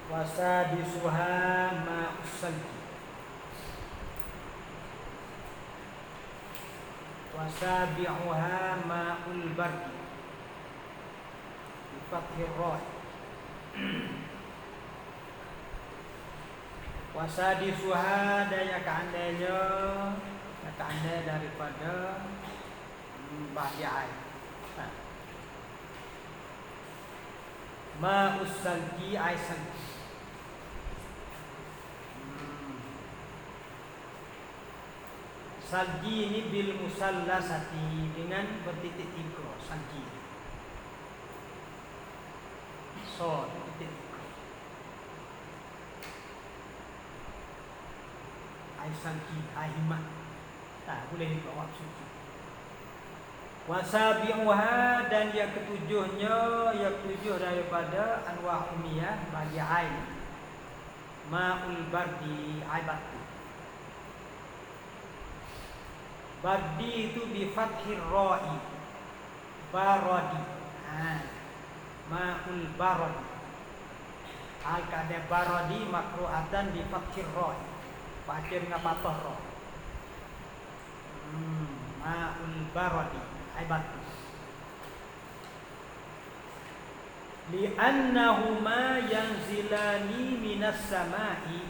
Wasadisuha ma'us salji. Wasabi'uha ma'ul bardi bi fathir ra. Wasadisuha daya keandainya, keandai daripada bahaya. Ma'us salji ai salji. Salji ini bil musallasati, dengan bertitik tiga. Salji so titik tiga. Ai salji ai himah. Boleh dibawa suci. Wasabi'uha, dan yang ketujuhnya, yang ketujuh daripada anwa' umiyah bagi air. Ma'ul bardi ai batu. Bardi itu bi fathir ra'i. Baradi. Ma'ul baradi. Al-kada baradi makru'atan bi fathir ra'i. Baca dengan patah ra. Ma'ul baradi ai batu. Li'annahuma yanzilani minas sama'i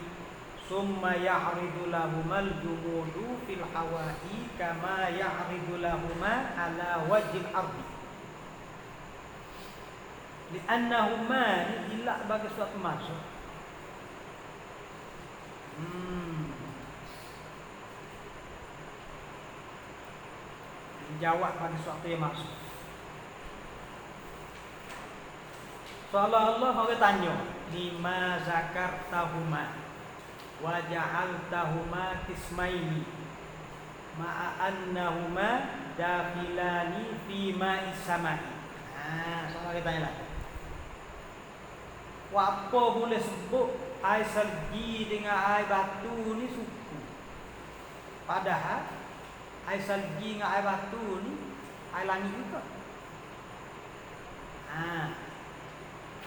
summa ya'ridu lahumal jumudu fil hawa'i kama ya'ridu lahuma ala wajhil ardi. Li'annahuma ni ilah bagi suatu maksud. Jawab bagi suatu yang maksud. Seolah-olah orang tanya, lima zakartahuma wa ja'altahuma qismaini ma'a annahuma dakhilani fi ma'is samai. Soal kita tanya lagi. Apa boleh sebut air salji dengan air batu ni suku? Padahal air salji dengan air batu ni air langit juga.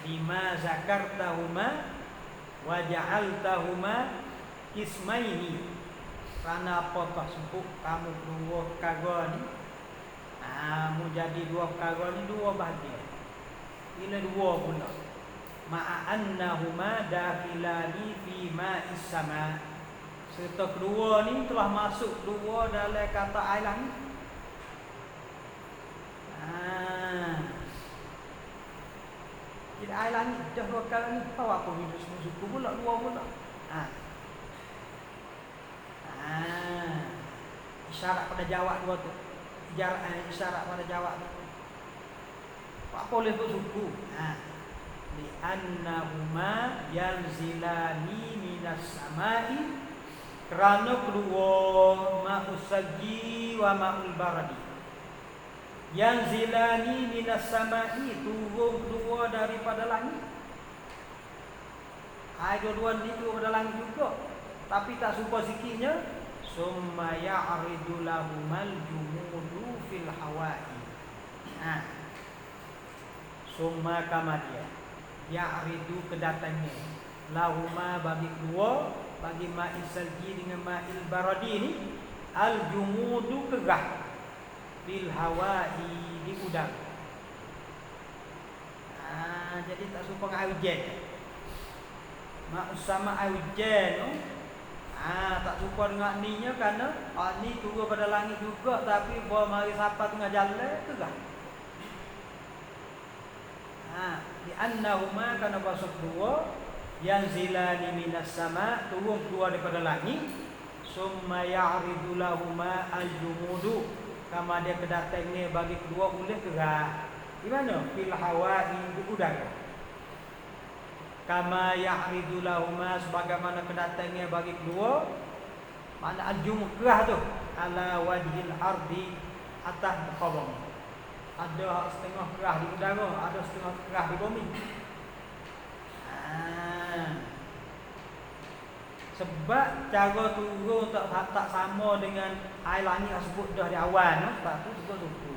Lima zakartahuma wa ja'altahuma qismaini. Kerana apa kau sebut kamu dua perkara ni? Mu jadi dua perkara ni dua bahagian. Bila dua pula. Ma'annahuma dakhilani fi ma'is sama. Serta kedua ni telah masuk dua dalam kata air langit. Jadi air langit dah dua kali ni, tahu apa hidup semua suku pula, dua pula. Isyarat pada jawab dua tu. Isyarat pada jawab tu. Apa boleh tu suku? Li'annahuma yanzilani minas samai, kerana kedua ma'us salji wa ma'ul baradi. Yang zilani minas samai, turun kedua daripada langit. Air dua-dua ni turun pada langit juga. Tapi tak serupa sikitnya. Summa ya'ridu lahumal jumudu fil hawa'i. Summa kamadia ya'ridu kedatangannya lahuma bagi kedua, bagi ma'il salji dengan ma'il baradi ni, al jumudu kegah bil hawa'i di udara. Jadi tak serupa dengan air hujan. Maksud sama air hujan tu tak serupa dengan ni nya, kerana ni turun pada langit juga, tapi bawa mari siapa tengah jalan kegah. Di annahuma, kerana bahasa kedua yanzilani minas sama, turun keluar daripada langit. Summa ya'ridu lahuma al-jumudu, kama dia kedatangnya bagi kedua boleh gerah. Di mana? Fil hawa'i, di udara. Kama ya'ridu lahuma, sebagaimana kedatangnya bagi kedua. Mana al-jumud gerah tu? Ala wajhil ardi, atas muka bumi. Ada setengah gerah di udara, ada setengah gerah di bumi. Sebab cara turun tak sama dengan air langit yang sebut dah di awal, no? Sebab tu sebut suku.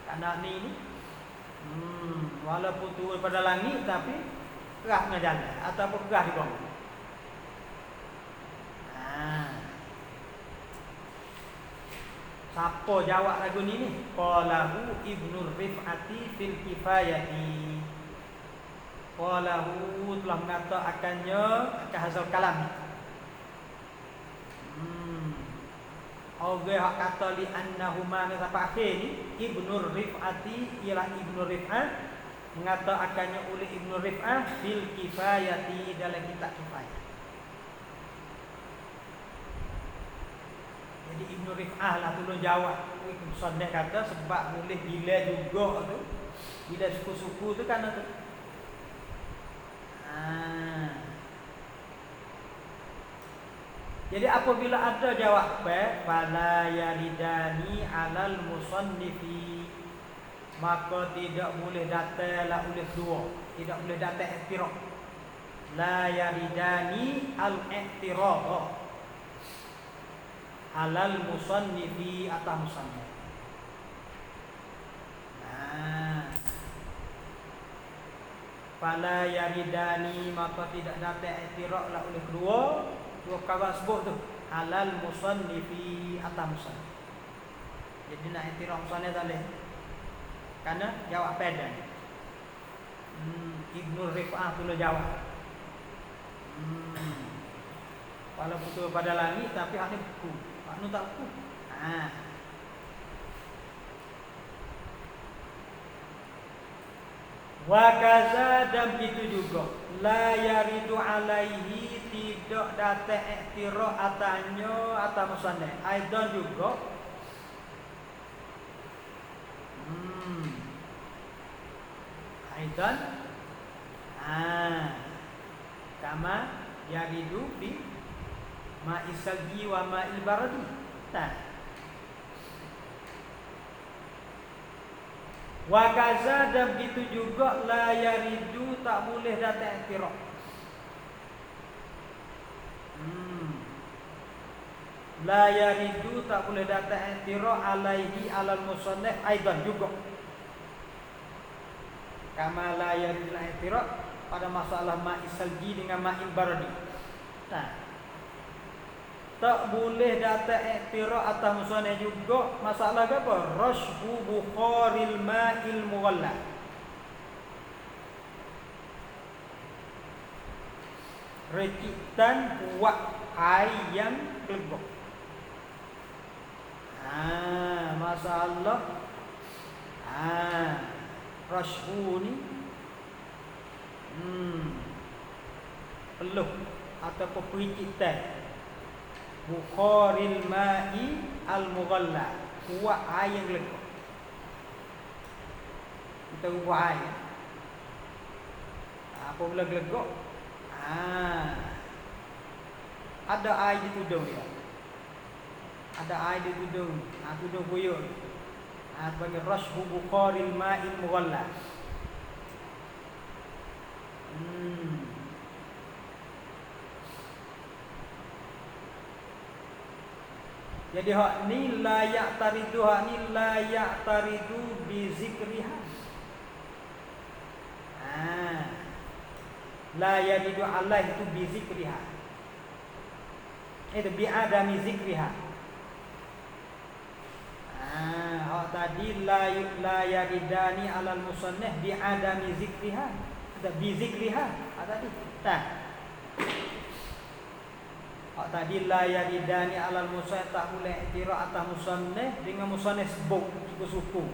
Karena ni Walaupun turun pada langit tapi kerah dengan jalan ataupun kerah di bawah. Siapa jawab lagu ni? Qalahu Ibnu Rif'ati fil Kifayati. Qalahu telah mengatakannya akan hasil kalam. Orang hak kata li annahuma sampai akhir ni Ibnu Rif'ati ialah Ibnu Rif'ah mengatakannya oleh Ibnu Rif'ah fil Kifayati dalam kitab Kifayah. Jadi Ibnu Rif'ah lah tolong jawab. Musannaf kata sebab boleh bila juga tu, bila suku-suku tu kan tu. Jadi apabila ada jawab fala yaridani alal musannifi, maka tidak boleh datanglah oleh dua, tidak boleh datang i'tiraf. La yaridani al-i'tiraf alal musannifi atas musannif. Fala yaridani, maka tidak datang i'tiraf lah oleh kedua kawan sebut tu alal musannifi atas musannif. Jadi nak i'tiraf musannif tak boleh, karena jawab pada Ibnu Rif'ah tu jawab. Walaupun tu pada langit tapi hak ni buku. Hak ni tak buku. Wa kaza dan itu juga la yaridu alaihi, tidak datang i'tiraf atannya atas musannaf. Aidan juga aidan kama yaridu bi ma'is salji wa ma'il baradi. Wa kaza dan begitu juga la yaridu, tak boleh datang i'tiraf. La yaridu, tak boleh datang i'tiraf alaihi alal musannaf aidan juga. Kama la yaridu i'tiraf pada masalah ma'is salji dengan ma'il baradi. Tak boleh datang i'tiraf atas musannaf juga masalah apa? Rashbu bukharil ma'il mughalla. Recitan kuat air yang gelegok. Masalah rashbu ni peluh ataupun pericitan bukharil ma'i al-mughalla, kuat air yang gelegok. Kita ubah air. Apabila gelegok, ada air di tudung dia. Ada air di tudung. Tudung buyur. Sebagai rashbu bukharil ma'il mughalla. Jadi hak ni layak taridu, hak ni layak taridu bi zikriha. La yaridu alaihi tu bi zikriha. Itu bi adami zikriha. Hak tadi la yaridani alal musannaf bi adami zikriha. Ada bi zikriha. Tadi. Tadi la yaridani alal musannaf, tak boleh i'tiraf atas musannaf dengan musannaf sebut suku-suku.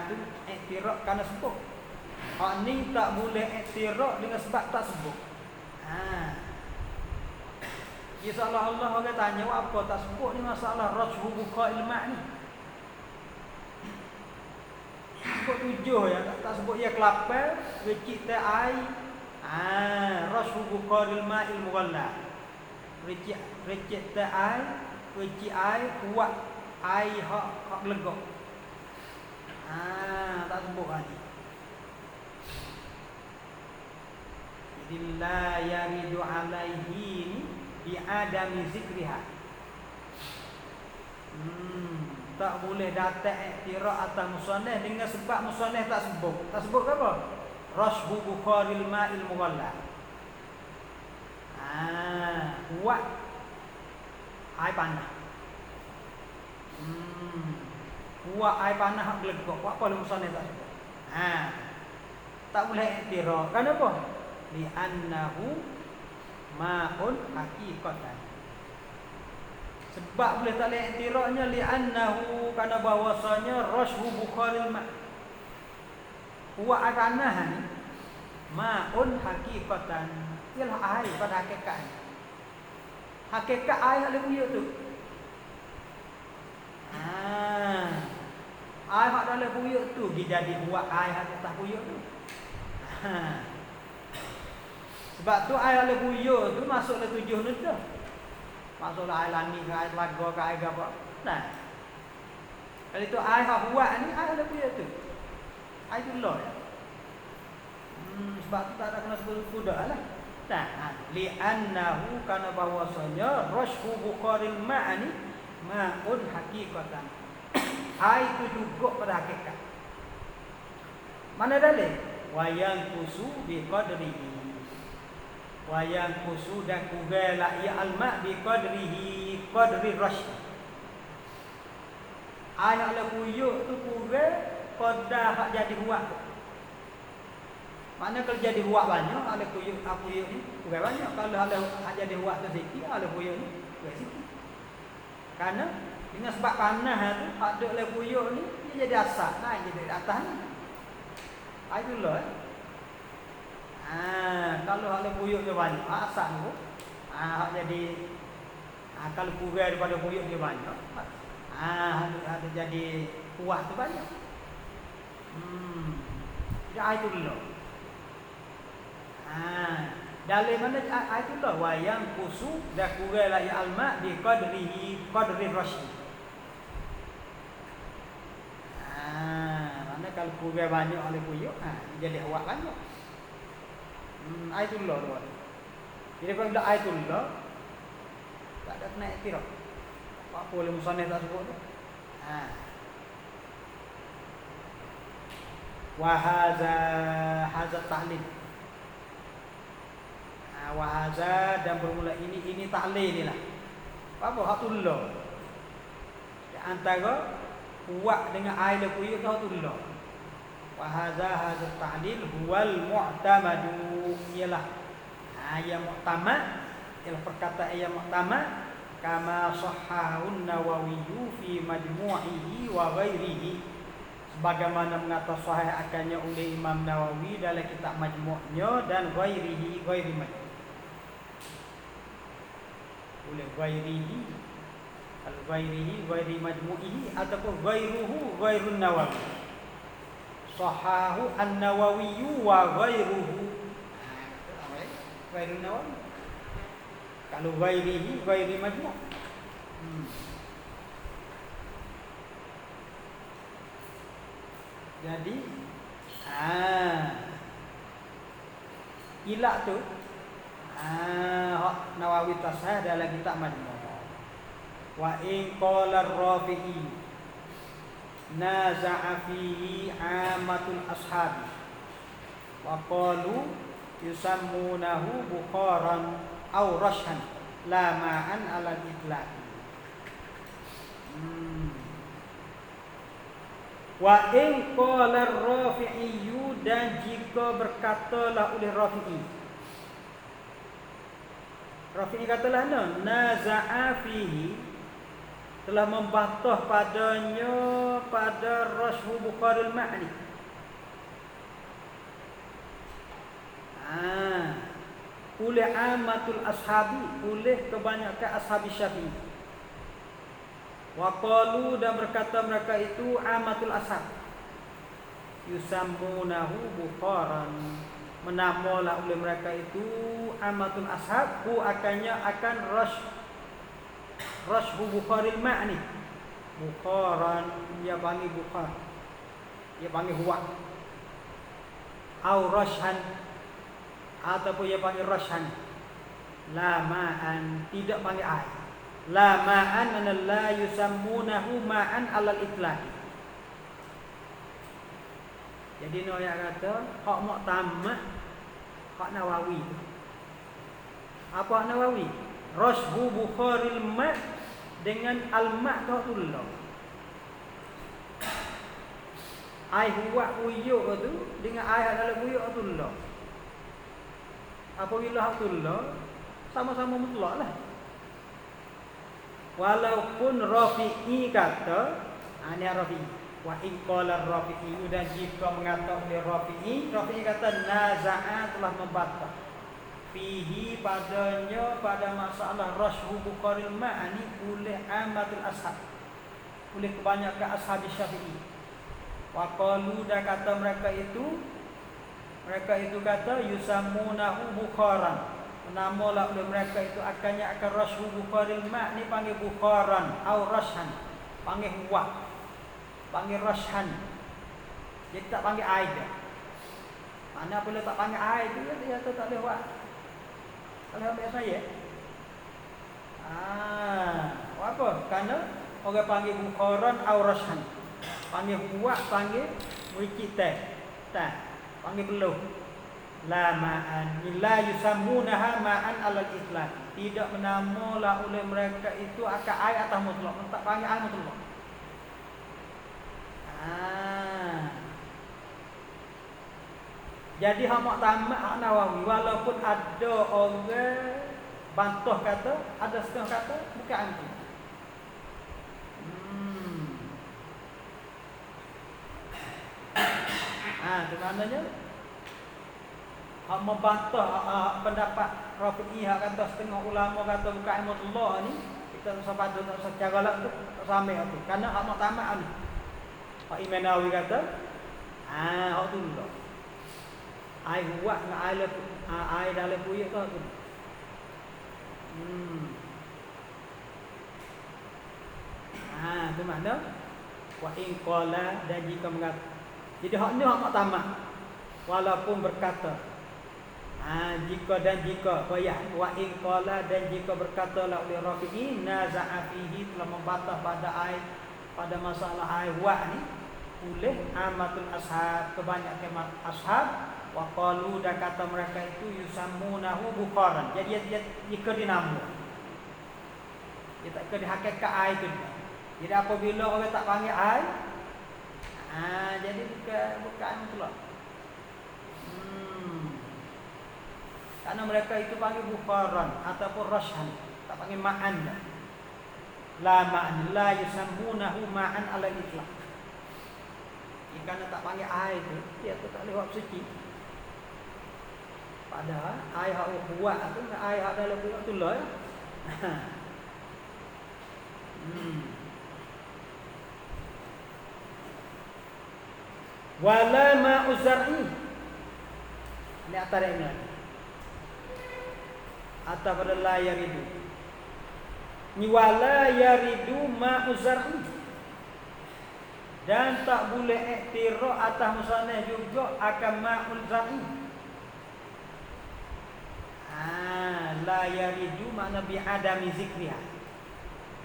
Tu i'tiraf kerana sebut. Hak ni tak boleh i'tiraf dengan sebab tak sebut. Ya Allah orang tanya apa tak sebut ni masalah rashbu bukharil ma' ni. Sebut tujuh ya, tak sebut ya kelapa, recit ta air. Rashbu bukharil ma'il mughalla. Recit ta air, recit air kuat air hak gelegok. Tak sebut lagi. Jadi la yaridu alaihi bi adami zikriha. tak boleh datang iktiraf atas musannaf dengan sebab musannaf tak sebut. Tak sebut apa? Rashbu bukharil ma'il mughallal. Kuat air panah. Kuat air panah hak gelegok. Apa lu musannaf tak sebut? Tak boleh iktiraf. Kenapa? Li'annahu ma'un haqiqatan. Sebab boleh tak boleh iktirafnya li'annahu karena bahwasanya rashbu bukharil ma'. Kuat air panah ni ma'un haqiqatan. Ialah air pada hakikat. Hakikat air hak boleh buyuk tu. Air hak dalam buyuk tu dia jadi buat air hak tak buyuk tu. Sebab tu air dalam buyuk tu masuklah 7 ni tu. Masuklah air lani ke air telaga ke air apa. Nah. Kalau itu air hak buat ni air dalam buyuk tu. Air tu lah. Sebab tu tak ada kena sebut kuda lah. Nah, li'annahu kana bahwasanya rashhu bukharil ma'ani ma'un haqiqatan. Air itu juga pada hakikat. Mana dalil? Wayang kusu bi qadrihi. Wayang kusu dan kugala ya al-ma' bi qadrihi qadri rash. Air ala kuyuk tu kugal pada hak jadi huak. Mana kalau jadi huak banyak ala kuyuk ni kugal banyak. Kalau ala hak jadi huak tu sikit ala kuyuk ni kugal sikit. Karena dengan sebab panas tu, ada oleh buyuk ni, dia jadi asap, naik jadi atas ni. Itulah. Kalau oleh buyuk dia banyak, asap tu, jadi, kalau kurang daripada buyuk dia banyak, ada jadi kuah tu banyak. Jadi itulah. Dalam mana itulah wayang kusu dah kurang lagi alma di qadrihi qadri rasyid. Mana kalau kurang banyak oleh buyuk, jadi awak banyak. Itulah tu. Jadi kalau dah itulah, tak ada kena iktiraf. Apa boleh musannaf tak sebut tu? Wa hadza ta'lil. Wahaza dan bermula ini taklil ni lah. Apa hatullah? Antara kuat dengan air lebuyuk tu hatullah. Wahaza taklil huwal mu'tamadu. Ialah yang mu'tamad, ialah perkataan yang mu'tamad kama sahahun Nawawi fi majmu'ihi wa ghairihi. Sebagaimana mengata sahih akannya oleh Imam Nawawi dalam kitab majmu'nya dan ghairi majmu'. Oleh ghairihi al-ghairihi ghairi majmu'ihi ataupun ghairuhu ghairun Nawawi. Sahahu an-Nawawi wa ghairuhu. Ghairun Nawawi. Kalau ghairihi ghairi majmu'. Jadi ilah tu Nawawi tasah dalam kitab Majmu'. Wa in qala ar-Rafi'i naza'a fihi 'amatul ashabi wa qalu yusammunahu bukharan aw rashan la ma'an 'ala al-itlaq. Wa in qala ar-Rafi'i dan jika berkatalah oleh Rafi'i. Rafi'i katalah naza'a fihi telah membantah padanya pada Rashhu Bukharil Ma'ni. Oleh amatul ashabi, oleh kebanyakan ashabi Syafi'i. Wa qalu dan berkata mereka itu amatul ashab. Yusammunahu Bukharan. Menamalah oleh mereka itu amatul ashab, akannya akan Rashhu Bukharil Ma'ni. Bukharan dia panggil Bukhar. Dia panggil huwa. Au rashan ataupun dia panggil rashan. La ma'an tidak panggil air. La ma'an an la yusammunahu ma'an alal itlaq. Jadi no ya kata hak Mu'tamad, hak Nawawi. Apa hak Nawawi? Rasbu Bukharil ma' dengan al-ma' ta'ullah. Ai huwa uyuk tu dengan ai dalam uyuk ta'ullah. Apabila ta'ullah sama-sama mutlak lah. Walaupun Rafi'i kata, ini Rafi'i. Wa in qala Rafi'i, dan jika mengatakan oleh Rafi'i kata naza'a telah membantah. Fihi padanya pada masalah rashu Bukharil ma'ani oleh amatul ashab, oleh kebanyakan ashab Syafi'i. Wa qalu, dan kata mereka itu kata yusammunahu Bukharan. Namalah oleh mereka itu akan rashu Bukharil ma' ni panggil Bukharan atau rashan, panggil huwa, panggil rashan. Jadi tak panggil aid. Mana bila tak panggil aid dia tak boleh buat. Kalau ambil saya. Apa? Karena orang panggil Bukharan atau rashan. Panggil huwa, panggil murikit tak. Panggil beluh. La ma'an la yusammunaha ma'an alal itlaq. Tidak menamalah oleh mereka itu akan ai atas mutlak, tak panggil ai mutlak. Jadi hak Mu'tamad, hak Nawawi, walaupun ada orang bantah kata, ada setengah kata bukan anti. Itu maknanya hak membantah pendapat Rafi'i, hak kata setengah ulama kata bukan ilmu ni, kita sepatut secara lak tu sampai tu. Karena hak Mu'tamad ni. Hak Imam Nawawi kata, hak tu lah. Ai huwa dengan ai dalam buyuk tu. Itu makna wa in qala, dan jika mengatakan. Jadi hak ni hak Mu'tamad. Walaupun berkata jika bayah wa in qala, dan jika berkatalah oleh Rafi'i naza'a fihi, telah membantah pada masalah ai wa ni oleh amatul ashab, kebanyakan ashab. Wa qalu, dan kata mereka itu yusammunahu Bukharan. Jadi jika dinamakan, dia tak kena hakikat ai tu. Jadi apabila orang tak panggil ai, jadi bukan pula. Karena mereka itu panggil Bukharan ataupun rashan, tak panggil ma'an. La ma'an la yusammunahu ma'an ala itlaq. Jika tak panggil ai tu, dia tu tak lewat suci. Padahal ai hak huwa tu dengan ai hak dalam buku tu lah. Wala ma'u zar'i. Ini antara ini. Atau pada la yaridu. Ni wala yaridu ma'u zar'i. Dan tak boleh iktiraf atas musanah juga akan ma'ul zar'i. La yaridu makna bi'adami zikriha.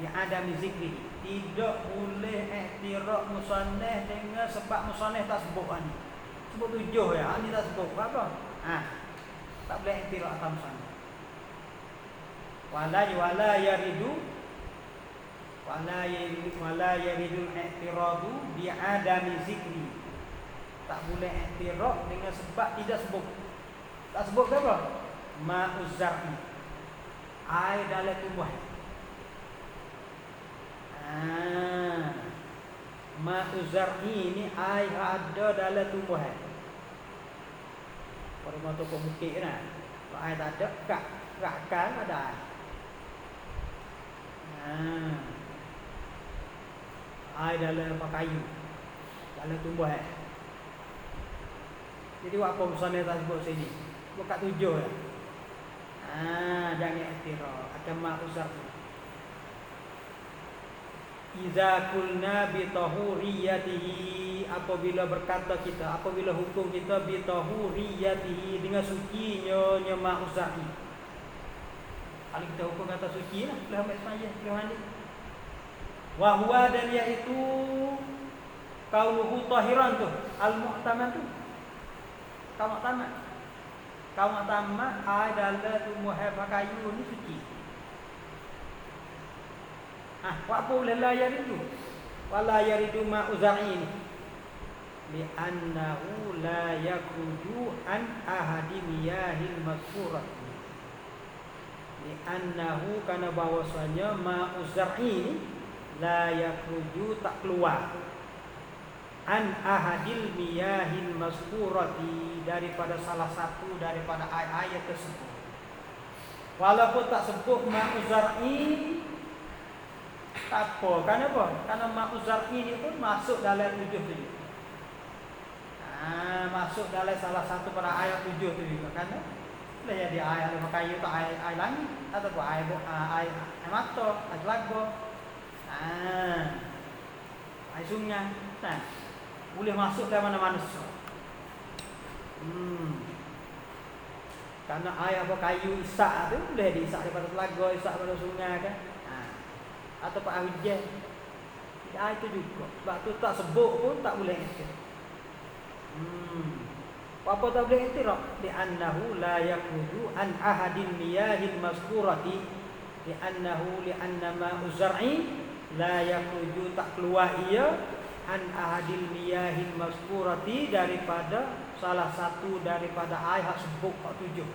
Bi'adami zikrihi. Tidak boleh iktiraf musannah dengan sebab musannah tak sebut ni. Sebut 7 ya, ni tak sebut apa? Tak boleh iktiraf atas musannah. Wala yaridu i'tiradu bi'adami zikri. Tak boleh i'tiraf dengan sebab tidak sebut. Tak sebut ke apa? Ma'uz zar'i, air dalam tumbuhan. Ma'uz zar'i ni air ada dalam tumbuhan. Pada mata pemukit kan, kalau air tak ada, rakkan ada air. Air dalam kayu, dalam tumbuhan. Jadi apa misalnya tak sebut sini? Buka 7 lah. Jangan iktiraf akan ma'uz zar'i. Iza kulna bi tahuriyatihi, apabila berkata kita, apabila hukum kita bi tahuriyatihi, dengan sucinya ma'uz zar'i. Kalau kita hukum kata suci lah, boleh ambil semaya, boleh mandi. Wa huwa, dan iaitu qauluhu tahiran tu, al-mu'tamad tu. Kaum mu'tamad adalah tu muhafah kayu ni suci. Wa apa la yaridu? Wala yaridu ma'u za'in. Li'annahu la yakhruju an ahadi miyahil mazkurati. Li'annahu, karena bahwasanya ma'u za'in la yakhruju, tak keluar, an ahadil miyahil mazkurati, daripada salah satu daripada ayat tersebut. Walaupun tak sebut ma'u za'in, tak apa. Kenapa? Karena ma'u za'in ini pun masuk dalam 7 tu. Masuk dalam salah satu pada ayat 7 tu juga. Karena boleh jadi ayat kayu atau ayat langit, ataupun ayat mata, ayat lagu, ayat sungai. Boleh masuk ke mana-mana. Karena ayat kayu isak tu boleh diisak daripada telaga, isak pada sungai kan. Atau pak hujan. Itu juga. Sebab tu tak sebut pun tak boleh iktir. Apa tak boleh iktir? Li'annahu la yakhruju an ahadin miyahil mazkurati. Li'anna ma'u zar'i la yakhruju, tak keluar ia an ahadil miyahil mazkurati, daripada salah satu daripada ayat sebut 7.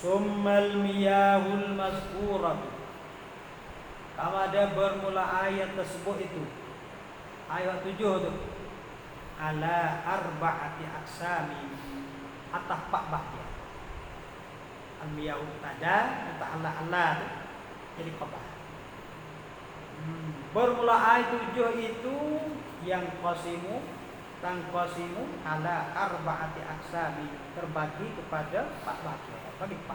Summal miyahul mazkurah, kepada bermula ayat tersebut itu, ayat 7 tu, ala arba'ati aksami, atas 4 bahagian. Al miyahul tada, kata Allah tu jadi khabar. Bermula ayat 7 itu yang qasimu ala arba'ati aksami, terbagi kepada 4 bahagian. Bagi 4.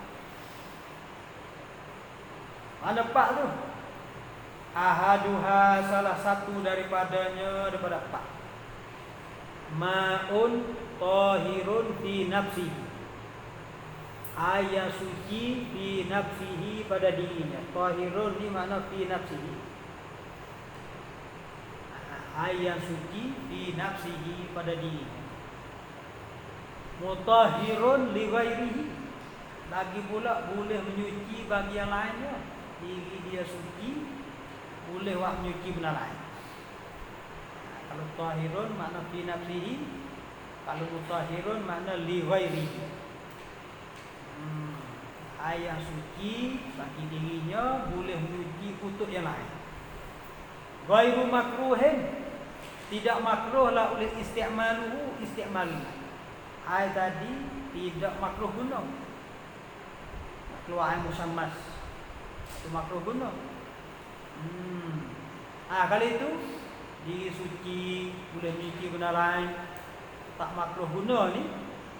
Mana 4 tu? Ahaduha, salah satu daripadanya, daripada 4. Ma'un tahirun fi nafsihi, air suci fi nafsihi, pada dirinya. Tahirun ni makna fi nafsihi, air suci fi nafsihi, pada dirinya. Mutahhirun li ghairihi, lagi pula boleh menyuci bagi yang lainnya. Diri dia suci, boleh buat menyuci benda lain. Kalau tahirun makna fi nafsihi, kalau mutahhirun makna li ghairihi. Air suci bagi dirinya, boleh menyuci untuk yang lain. Ghairu makruhin, tidak makruh la oleh isti'maluhu, air tadi tidak makruh guna. Keluar air musammas, itu makruh guna. Kalau itu diri suci, boleh menyuci benda lain, tak makruh guna ni.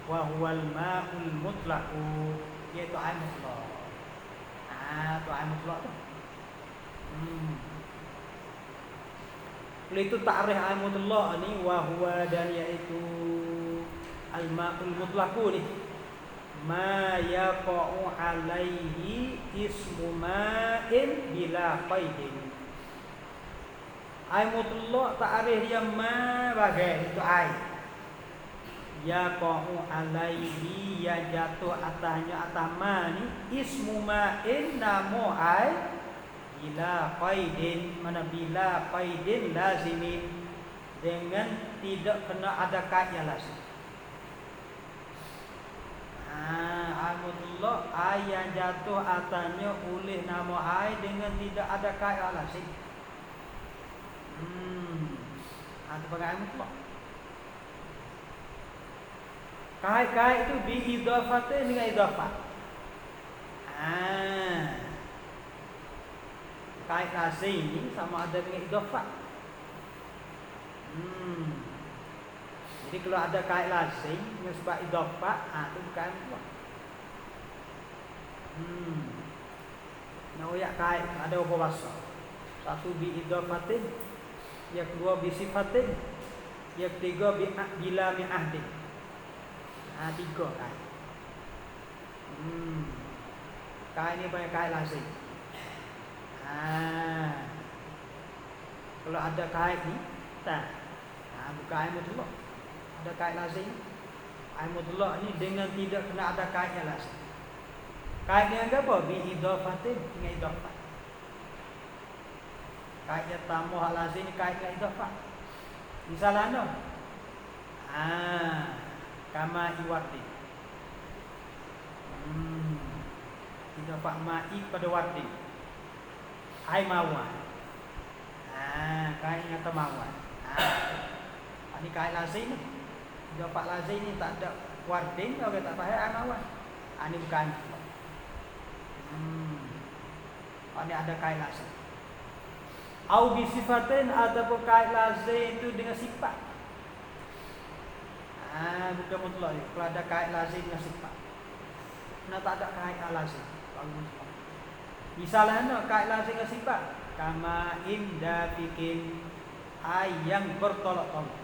Wa huwal ma'ul mutlaqu, iaitu air mutlak. Tu air mutlak tu. Oleh itu takrif air mutlak ni, wa huwa, dan iaitu al-ma'ul mutlaqu ni, ma yaqa'u alaihi ismu ma'in bila qaidin. Air mutlak takrif dia ma bagai itu air. Yaqa'u alaihi, yang jatuh atasnya, atas ma ni, ismu ma'in, nama air, bila qaidin, mana bila qaidin lazimin, dengan tidak kena ada kait yang lazim. Alhamdulillah, air yang jatuh atasnya oleh nama air dengan tidak ada kait yang lazim. Itu pakai air mutlak. Kait-kait itu diidafatin dengan idafat. Kait lazim ni sama ada dengan idafat. Jadi kalau ada kait lazim dengan sebab idafat, itu bukan mutlak. Nak oyak kait ada berapa bahasa? Satu bi idafatin, yang kedua bi sifatin, yang ketiga bila mi ahdin. Tiga kait. Kait ni banyak kait lazim. Kalau ada kait ni, bukan air mutlak. Ada kait lazim. Air mutlak ni dengan tidak kena ada kait yang lazim. Kait ni apa? Bi idafatin, dengan idafat. Kait yang tamu hal lazim ni kait dengan idafat. Misalnya kama iwati. Idafat ma'i pada wati. Ai mawar. Kait dengan mawar. Ini kait lazim ni. Idafat lazim ni tak ada wardin, kalau tak faham ai mawar. Ini bukan. Ini ada kait lazim. Au bi sifatin, ataupun kait lazim itu dengan sifat. Bukan mutlak. Kalau ada kait lazim dengan sifat. Tak ada kait lazim. Misalnya kait lazim dengan sifat. Kama inda bikin air yang bertolak-tolak.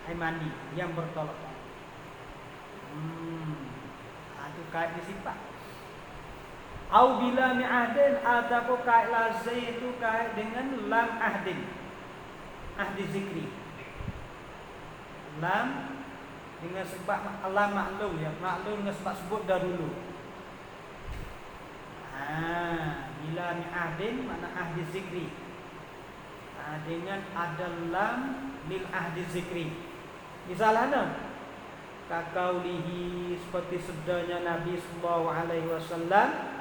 Air mandi yang bertolak-tolak. Itu kait dengan sifat. Au bila mi'ahdin, ataupun kait lazim itu kait dengan lam ahdin. Ahdi zikri. Lam dengan sebab lam maklum ya. Maklum dengan sebab sebut dahulu. Bila mi'ahdin makna ahdi zikri. Dengan ada lam lil ahdi zikri. Misalnya kakaulihi, seperti sabdanya Nabi sallallahu alaihi wasallam.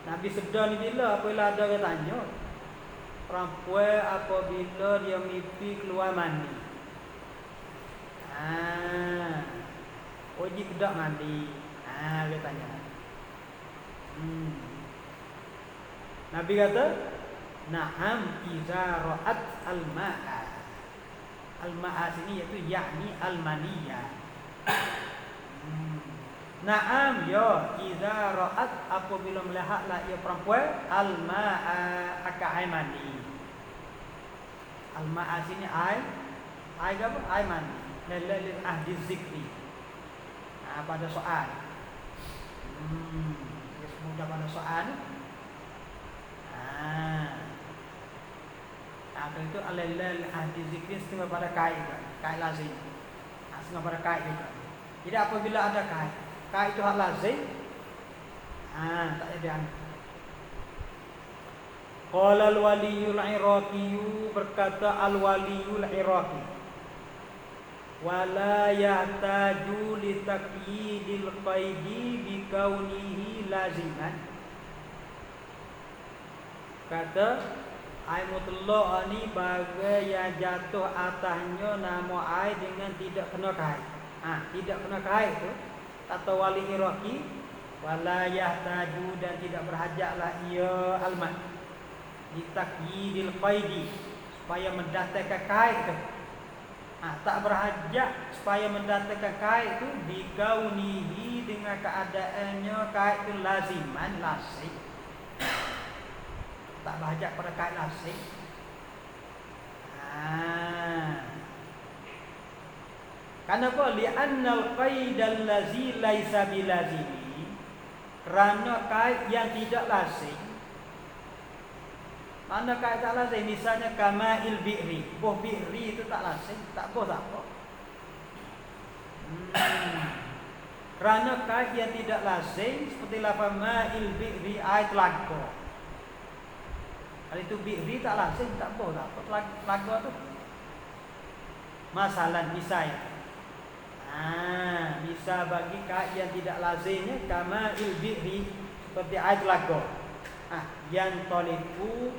Nabi sabda ni bila apabila ada orang tanya, perempuan apabila dia mimpi keluar mandi, wajib tak mandi? Dia tanya. Nabi kata, na'am iza ra'at al-ma'a. Al-ma'a sini iaitu yakni al-maniyah. Na'am ya iza ra'at, apabila melihatlah ia perempuan al-ma'a, air mandi. Al-ma'a sini air apa? Air mandi. Lil ahdi zikri. Pada soal. Semoga pada soal. Kalau itu alal ahdi zikri setengah pada kait juga. Kait lazim. Setengah pada kait juga. Jadi apabila ada kait itu hak lazim. Tak ada. Qala al-waliyul iraqi, berkata al-waliyul iraqi, wala yahtaju li taqyidil qaidi bi kaunihi laziman. Kata air mutlak ni bagi yang jatuh atasnya nama air dengan tidak kena kait. Tidak kena kait tu kata wali iraqi, wala yahtaju, dan tidak berhajatlah ia almat li taqyidil qaidi, supaya mendatangkan kait tu. Tak berhajat supaya mendatangkan kait itu bikaunihi, dengan keadaannya kait itu laziman, lazim. Tak berhajat pada kait lazim. Kenapa? Li'annal qaidal lazi laisa bilazimi, kerana kait yang tidak lazim. Mana kait tak lazim? Misalnya kama'il bi'ri. Boh bi'ri itu tak lazim, tak boh tak apa. Kerana kait yang tidak lazim, seperti lafaz ma'il bi'ri, air telaga. Kalau itu bi'ri tak lazim, tak boh tak apa. Telaga tu. Masalah misalnya. Bisa bagi kait yang tidak lazimnya kama'il bi'ri, seperti air telaga. Yang toliku,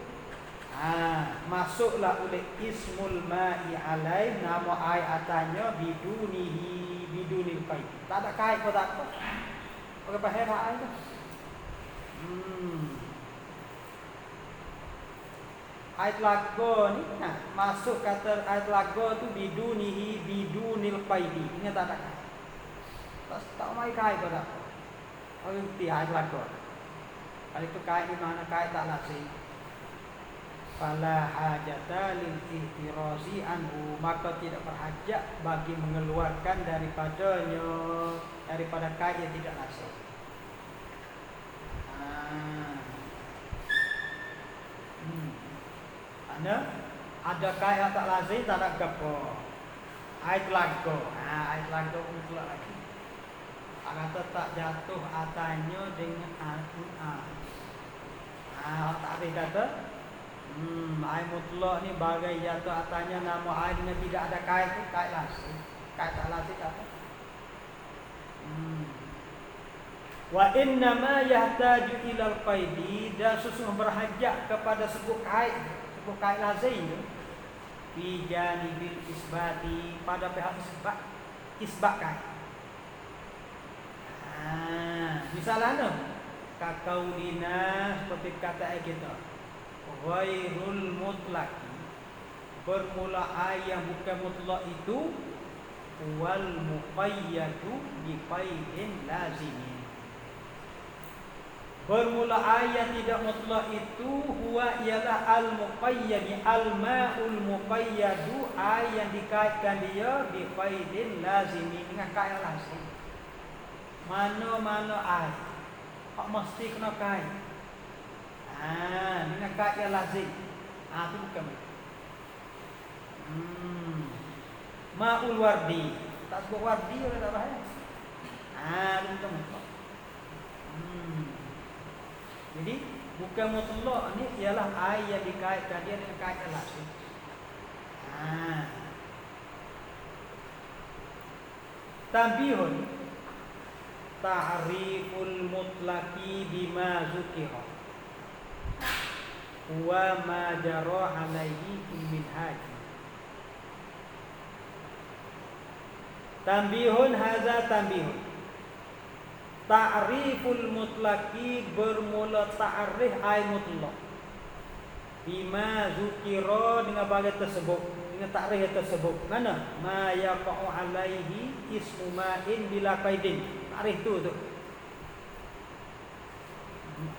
masuklah oleh ismul ma'i alaih, nama air atasnya bidunil qaid. Tak ada kait pun tak apa. Pakai bahasa air tu. Air telaga ni masuk kata air telaga tu bidunil qaidi. Ini tak ada kait. Tak mai kait pun tak apa. Arti air telaga. Kalau itu kait di mana kait tak lazim. fala hajata lil ihtirasi anhu, maka tidak berhajat bagi mengeluarkan daripadanya, daripada kait yang tidak lazim. Ada kait yang tak lazim, tak nak gapo. Ait lago, ait lago mutlak lagi. Kata tak jatuh atanya dengan tak ada kata. Air mutlak ni bagai jatuh atanya nama air dengan tidak ada kait tu, kait lazim. Kait tak lazim kata. Wa inna ma yahtaju ilal qaidi, dan sesungguhnya berhajat kepada sebuah kait lazim tu. Fi janibil isbati, pada pihak isbat kait. Misalnya kakaulina, seperti kata kita, ghairul mutlaki, bermula yang bukan mutlak itu, wal muqayyadu bi qaidin lazimin. Bermula yang tidak mutlak itu huwa ialah al muqayyad, al ma'ul muqayyadu, air yang dikaitkan dia bi qaidin lazimin, dengan kait lazim. Mana-mana air tak mesti kena kait. Dengan kait yang lazim. Itu bukan. Ma'ul wardi, tak sebut wardi oleh tak bahaya. Itu bukan mutlak. Jadi bukan mutlak ni ialah air yang dikaitkan dia dengan kait yang lazim. Tambihun ta'riful mutlaki bima zukira wa ma jara alaihi fil minhaj. Tambihun hadza tambihun. Ta'riful mutlaki, bermula ta'rif ai mutlak. Bima zukira, dengan bagai tersebut, dengan ta'rif tersebut. Mana? Ma yaqa'u alaihi ismu ma'in bila qaidin. Ta'rif tu.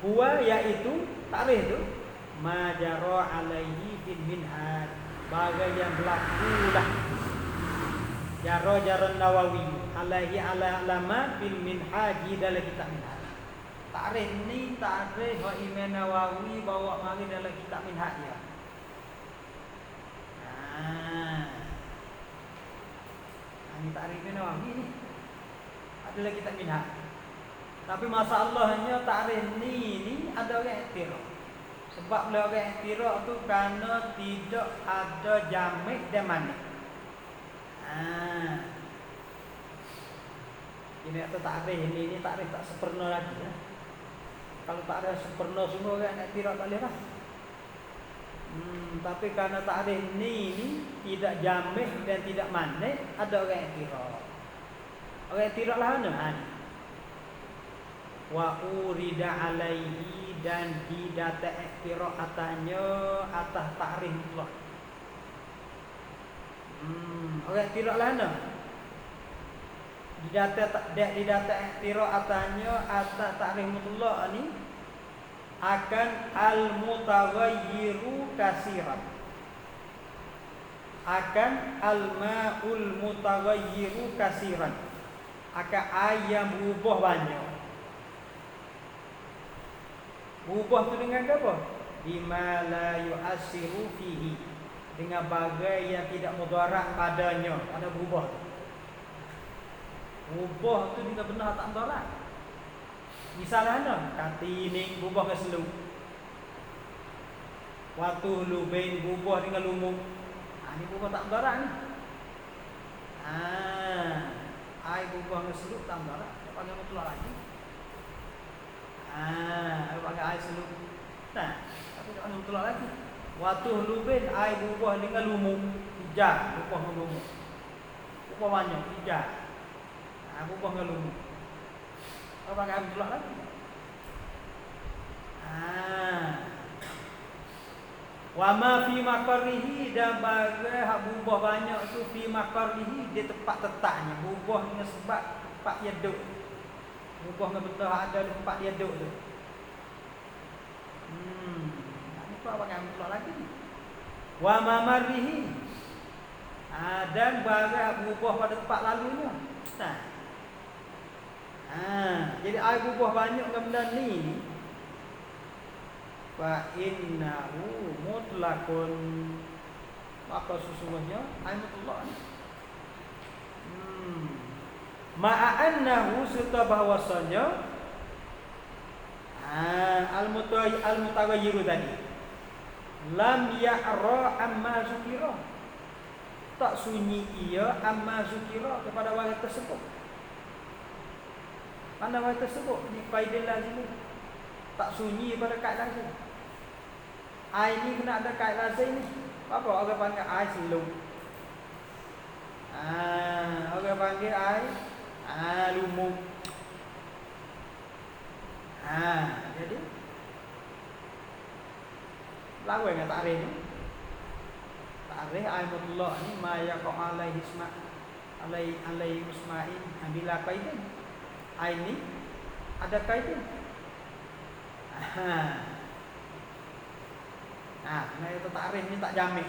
Huwa yaitu ta'rif tu ma jara alaihi bil minhaj, bagai yang berlaku dah. Jara Nawawi alaihi ala alama bil minhaj, dalam kitab minhaj. Ta'rif ni ta'rif wa Imam Nawawi bawa mari dalam kitab minhaj dia. Ini ta'rif Nawawi ni ada dalam kitab minhaj. Tapi masalahnya ta'rif ni ada orang iktiraf. Sebab bila orang iktiraf tu kerana tidak ada jamik dan manik. Ini atau ta'rif ini ta'rif tak sempurna lagi ya. Kalau ta'rif sempurna semua orang nak iktiraf tak boleh lah. Tapi kerana ta'rif ini tidak jamik dan tidak manik, ada orang iktiraf. Orang iktiraf lah mana? Wa urida alaihi, dan didata iktiraf atasnya, atas ta'rif mutlak. Orang iktiraf lah mana? Didata iktiraf atasnya, atas ta'rif mutlak ni akan al-mutaghayyiru kasiran, akan al-ma'ul mutaghayyiru kasiran, akan air yang berubah banyak. Berubah tu dengan apa? Bima la yu'assiru fihi, dengan bagai yang tidak mudarat padanya. Ada berubah. Berubah tu dengan benar tak mudarat. Misalnya kati ini berubah ke selu, waktu lubain berubah dengan lumuk. Ini berubah tak mudarat ni. Air berubah ke selu tak mudarat, tak panggil mutlak lagi. Pakai air selu. Tapi tak panggil mutlak lagi. Waktu lubain air berubah dengan lumuk, hijau berubah dengan lumuk. Berubah banyak hijau. Berubah dengan lumuk. Apa pakai air mutlak lagi? Wa ma fi maqarrihi, dan bagai hak berubah banyak tu fi maqarrihi, di tempat letaknya. Berubah dengan sebab tempat dia duduk. Berubah dengan betul ada di tempat dia duduk tu. Ini apa pakai air mutlak lagi ni? Wa mamarihi, dan barang berubah pada tempat lalunya. Jadi air berubah banyak dengan benda ni. Fa innahu mutlaqun, maka sesungguhnya air mutlak ni. Ma'annahu, serta bahwasanya al-mutaghayyiru tadi lam ya'ra amma zukira, tak sunyi ia amma zukira kepada orang tersebut. Mana orang tersebut ni faedah sini tak sunyi pada kait lazim. Air ni kena ada kait lazim ni. Apa orang panggil air selum? Orang panggil air lumut. Jadi lawan dengan takrif ni. Takrif air mutlak ni ma yaqa'u alaihi isma alaihi isma'in bila qaidin. Air ni ada kaidin. Nah itu takrif ni tak jamin.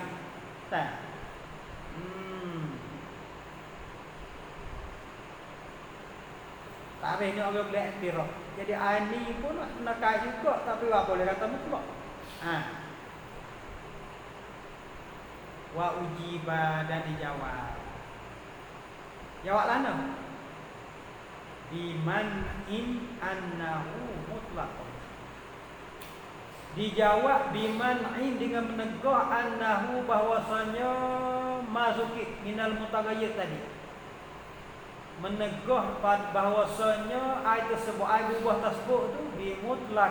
Takrif ni orang boleh iktiraf. Jadi air ni pun nak kait juga, tapi apa boleh kata mutlak. Wa ujiba, dan dijawab. Jawab lana. Biman in annahu mutlaqun. Dijawab biman in dengan menegah annahu, bahwasanya mazuki minal mutaghayyir tadi. Menegah bahwasanya air tersebut, air berubah tersebut tu bi mutlaq,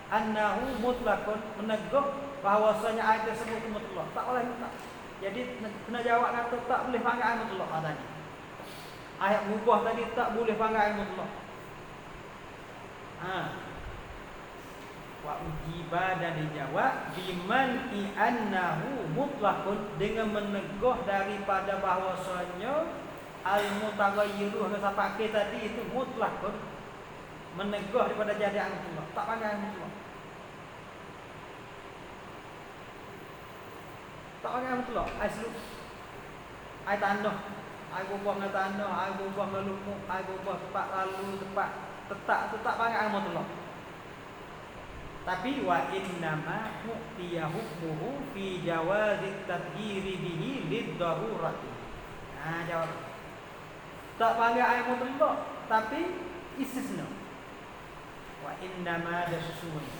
annahu mutlaqun, menegah bahwasanya air tersebut mutlak. Tak boleh mutlak. Jadi kena jawab kata tak boleh panggil air mutlak tadi. Ayat berubah tadi tak boleh panggil air mutlak. Wa ujiba, dan dijawab biman annahu mutlaqun, dengan menegah daripada bahwasanya al-mutaghayyiru yang pakai tadi itu mutlaqun, menegah daripada jadi air mutlak. Tak panggil air mutlak. Tak panggil air mutlak. Air seluk, air tanah, air berubah dengan tanah, air berubah dengan lumut, air berubah tempat lalu, tempat tetap, itu tak panggil air mutlak. Tapi wa innama mu'tiya hukmuhu fi jawazit tadhiri bihi lid-darurati. Jawab. Tak panggil air mutlak, tapi istisna. Wa innama, ada sesungguhnya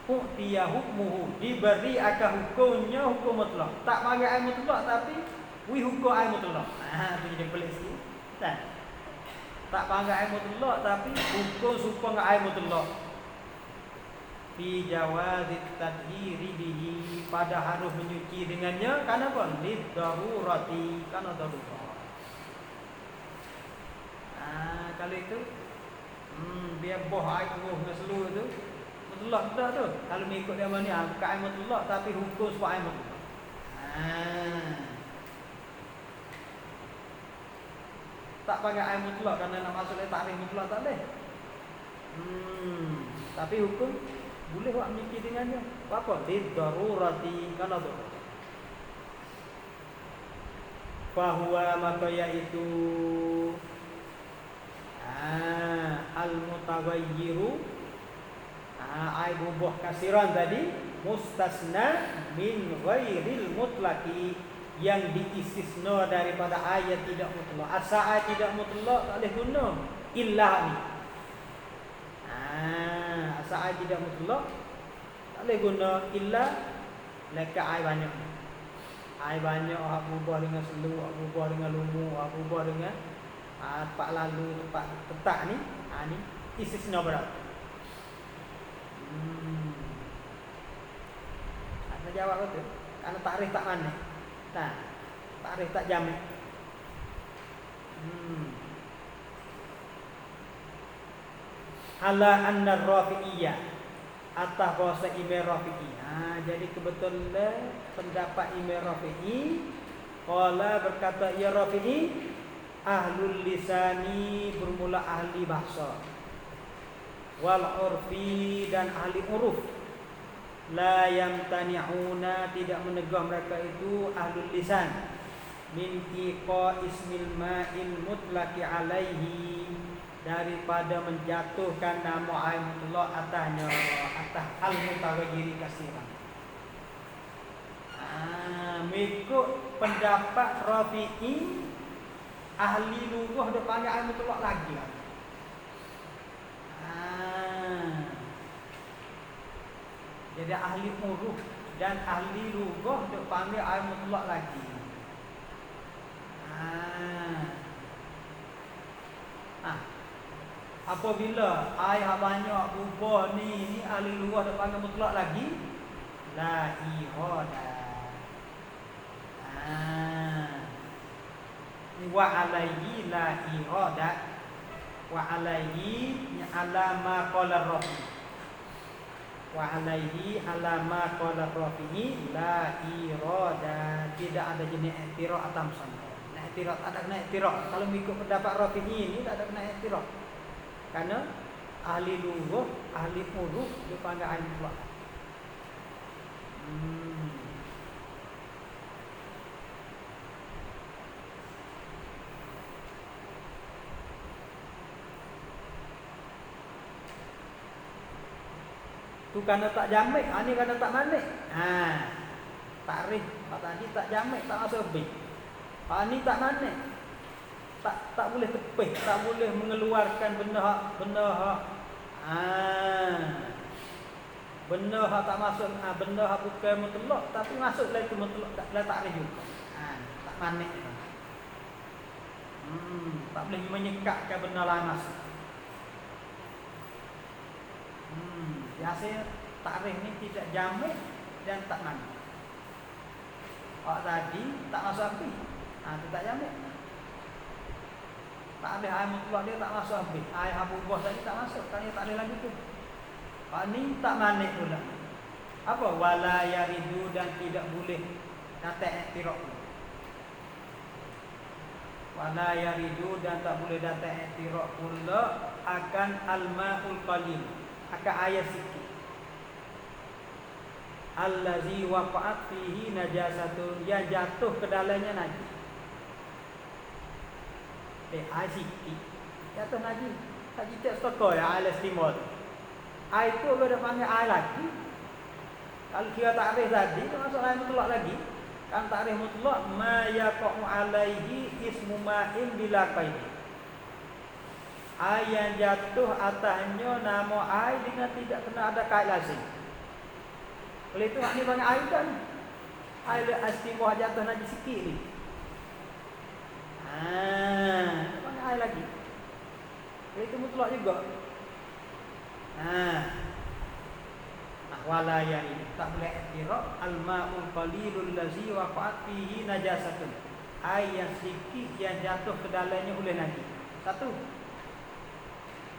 mu'tiya hukmuhu, diberi akan hukumnya hukum mutlak. Tak panggil air mutlak, tapi hukum air mutlak. Itu jadi pelik sikit. Tak panggil air mutlak, tapi hukum supaya air mutlak. Fi jawazit tadhiri bihi, pada harus menyuci dengannya. Karena apa? Lid-darurati, karena darurat. Kalau itu biar boh air keruh dengan seluruh tu mutlak dah tu. Kalau mengikut dia mana ni, bukan air mutlak, tapi hukum supaya air mutlak. Tak pakai air mutlak kerana nak masuk ke takrif mutlak tak boleh. Tapi hukum boleh buat menyuci dengannya. Apa? Lid-darurati, kalau tu. Fahuwa, maka iaitu al-mutaghayyiru, air berubah kasiran tadi, mustasna min ghairil mutlaqi, yang diistisna daripada ayat tidak mutlak. Asal ayat tidak mutlak tak boleh guna illa ni. Asal ayat tidak mutlak tak boleh guna illa leka air banyak. Air banyak, hak berubah dengan selu, hak berubah dengan lumut, hak berubah dengan tempat lalu, tempat tetap ni, ni istisna berat. Nak jawab betul. Karena takrif tak mana. Takrif tak jamin. Ala anna rafi'iyah, atas bahasa Imam Rafi'i. Jadi kebetulan pendapat Imam Rafi'i, qala, berkata ya Rafi'i, ahlul lisani, bermula ahli bahasa, wal urfi, dan ahli uruf. la yamtani'una tidak menegah mereka itu ahlul lisan min iqa ismil ma'il mutlaqi alaihi daripada menjatuhkan nama air mutlak atasnya atas al mutawayyir kasiran. Mengikut pendapat Rafi'i ahli lughah dia panggil air mutlak lagi lah. Jadi ahli huruf dan ahli lughah dia panggil air mutlak lagi. Apabila air banyak berubah ni ahli lughah dia panggil mutlak lagi la irada. Wa alaihi la irada wa alaihi alama qala rafi wa alaihi alama qala rafi la irada tidak ada jenis i'tirad atau musanna. Nah i'tirad ada kena i'tirad. Kalau mengikut pendapat rafi ini tak ada kena i'tirad. Karena ahli lughah, ahli huruf dia panggil ahli mutlak. Tu kerana tak jamek, ni kerana tak manik. Takrif tadi tak jamek, tak masuk habis. Ni tak manik. Tak boleh tepih, tak boleh mengeluarkan benda hak tak masuk, benda hak bukan mutlak tapi masuk dalam itu mutlak dalam takrif juga. Tak manik. Tak boleh menyekatkan benda lain masuk. Biasanya takrif ni tidak jamak dan tak manik. Tadi tak masuk habis. Itu tak jamak. Tak ada air mutlak dia tak masuk habis. Air habubah tadi tak masuk. Kan dia tak ada lagi tu. Ni tak manik pula. Apa? Wala yaridu dan tidak boleh datang i'tirad. Wala yaridu dan tak boleh datang i'tirad pula akan al-ma'ul qalil. Akan air sikit. Allazi waqa'at fihi najasatun yang jatuh ke dalamnya najis. Air sikit jatuh najis. Tak kita stokoi air istimol. Air tu dia panggil air lagi. Kalau kira takrif tadi tu masuk air mutlak lagi. Kan takrif mutlak ma yaqa'u alaihi ismu ma'in bila qaid. Air yang jatuh atasnya nama air dengan tidak kena ada kait lazim. Oleh itu ni panggil air dah ni. Air istimah jatuh najis sikit ni. Panggil air lagi. Oleh itu mutlak juga. Wala yani tak boleh i'tirad al-ma'ul qalilul ladzi waqa'at fihi najasatun. Air yang sedikit yang jatuh ke dalamnya oleh najis. Satu.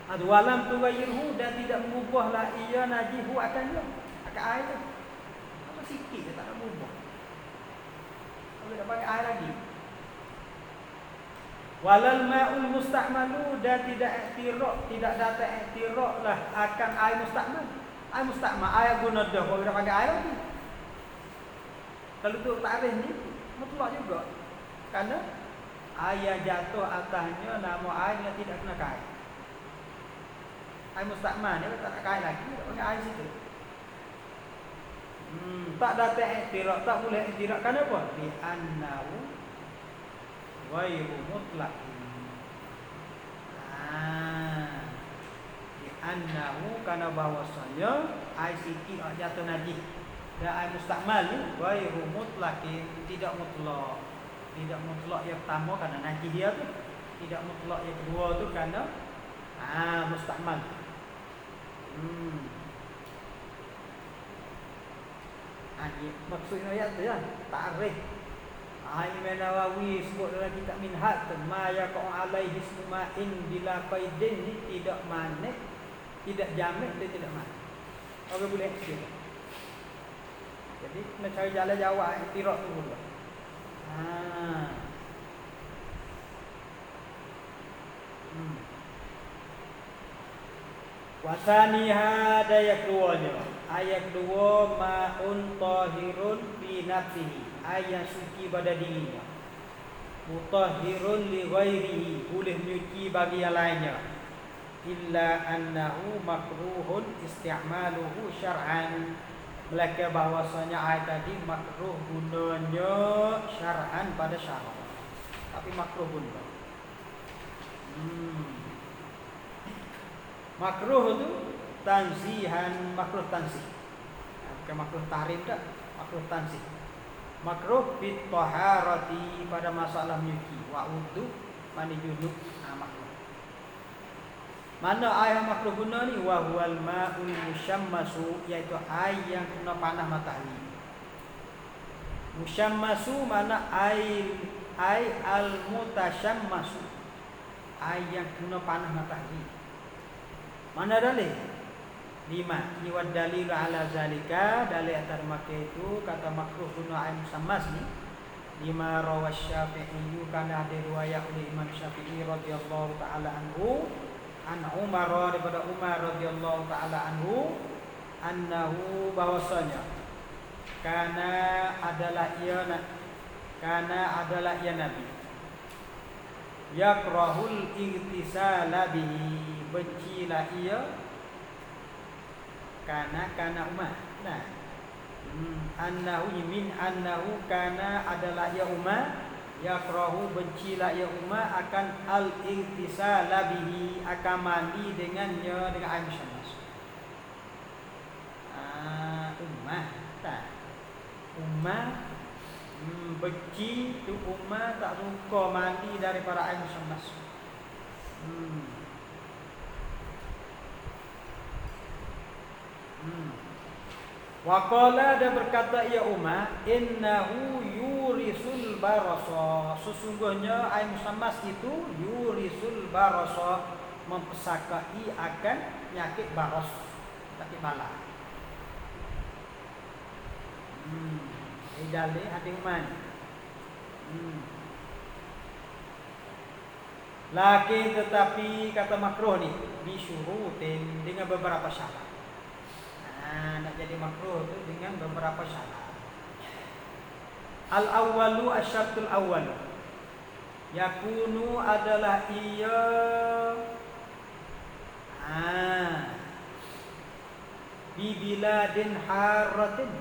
Walam tughayyirhu dan tidak mengubahlah ia najihu akannya. Akan air tu. Apa sikit dia tak nak mengubah. Boleh tak pakai air lagi. Walal ma'ul musta'malu dan tidak i'tirad, tidak datang i'tirad lah akan air musta'mal. Air musta'mal, air guna dah, boleh pakai air lagi. Kalau tu takrif ni mutlak juga. Kerana air yang jatuh atasnya nama air yang tidak kena kait. Air musta'mal ni tak nak kait lagi, tak pakai air situ. Tak datang i'tirad, tak boleh i'tirad. Kenapa? Bi annahu ghairu mutlaqin. Bi annahu kana bahwasanya air sikit jatuh najis dan air musta'mal ni ghairu mutlaqin, tidak mutlak. Tidak mutlak yang pertama kerana najis dia tu. Tidak mutlak yang kedua tu kerana musta'mal. Maksudnya ayat tu ya, takrif. Imam Nawawi sebut dalam kitab Minhaj, ma yaqa'u alaihi ismu ma'in bila qaidin ni tidak manik, tidak jamak dan tidak manik. Orang boleh ekstrim. Jadi nak cari jalan jawab i'tirad tu dulu. Wasani hada yang keduanya. Ayat kedua, ma'un tahirun fi nafsihi, air yang suci pada dirinya. Mutahhirun li ghairihi, boleh menyuci bagi yang lainnya. Illa annahu makruhun isti'maluhu syar'an, melainkan bahwasanya air tadi makruh gunanya syar'an pada syarak. Tapi makruh guna. Makruh itu tanzihan, makruh tanzih. Bukan makruh tahrim dah, makruh tanzih. Makruh fit taharati, pada masalah menyuci, wa wudu, mandi junub, makruh. Mana air yang makruh guna ni? Wa huwal ma'ul musyammasu, iaitu air yang kena panah matahari. Musyammasu mana air al-mutasyammasu, air yang kena panah matahari. Mana dalil? 5. Iwad dalil ala zalika, dalil atas maka itu kata makruh guna air musammas ni. 5. Rawas Syafi'i, kana ada riwayat oleh Imam Syafi'i radhiyallahu taala anhu, an Umar, daripada Umar radhiyallahu taala anhu, annahu, bahwasanya kana adalah ia Nabi yakrahul igtisala bihi, bencilah ia kana Umar. Nah, annahu kana adalah ia Umar, yakrahu, bencilah ia Umar akan al-igtisala bihi, akan mandi dengannya, dengan air musammas. Umar benci tu, Umar tak suka mandi daripada air musammas. Waqala, dan berkata ia Umar, innahu yurisul barasa, sesungguhnya air musammas itu yurisul barasa, mempesakai akan penyakit baras, penyakit bala. Dalil hati Umar. Lakin tetapi kata makruh ni bisyurutin, dengan beberapa syarat. Nak jadi makruh tu dengan beberapa syarat. Al-awwalu asyartul awwal, yakunu adalah ia bi biladin haratin,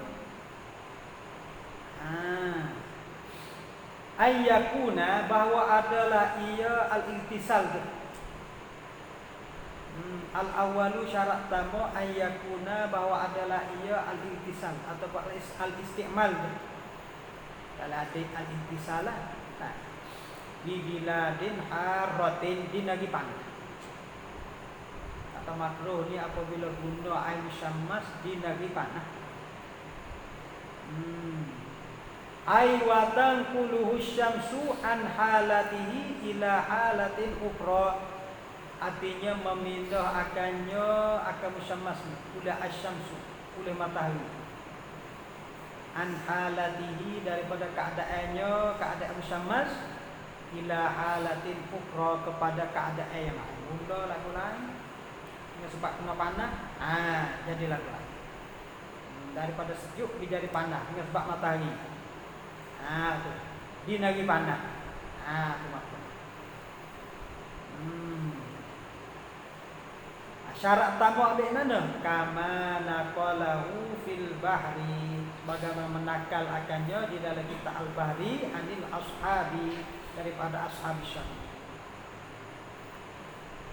ayyakuna, bahwa adalah ia al-intisal. Al-awwalu syarat pertama, ayyakuna, bahwa adalah ia al-intisal atau al-isti'mal. Kalau ada al-intisal lah, di biladin haratin, di negeri panas. Kata makruh ni apabila guna air musammas di negeri panas. Ay wa tanquluhu syamsu an halatihi ila halatin ukhra, artinya memindah akan musammas oleh asyamsu, oleh matahari, an halatihi, daripada keadaannya, keadaan musammas, ila halatin ukhra, kepada keadaan yang lain. Mula lagu lain sebab kena panah, jadi lagu lain. Daripada sejuk menjadi panas dengan sebab matahari. Tu di negeri panas. Tu maksud. Syarat pertama ambil mana? Kama naqalahu fil bahri, bagaimana menakal akannya di dalam kitab al-bahri anil ashabi, daripada ashab syam.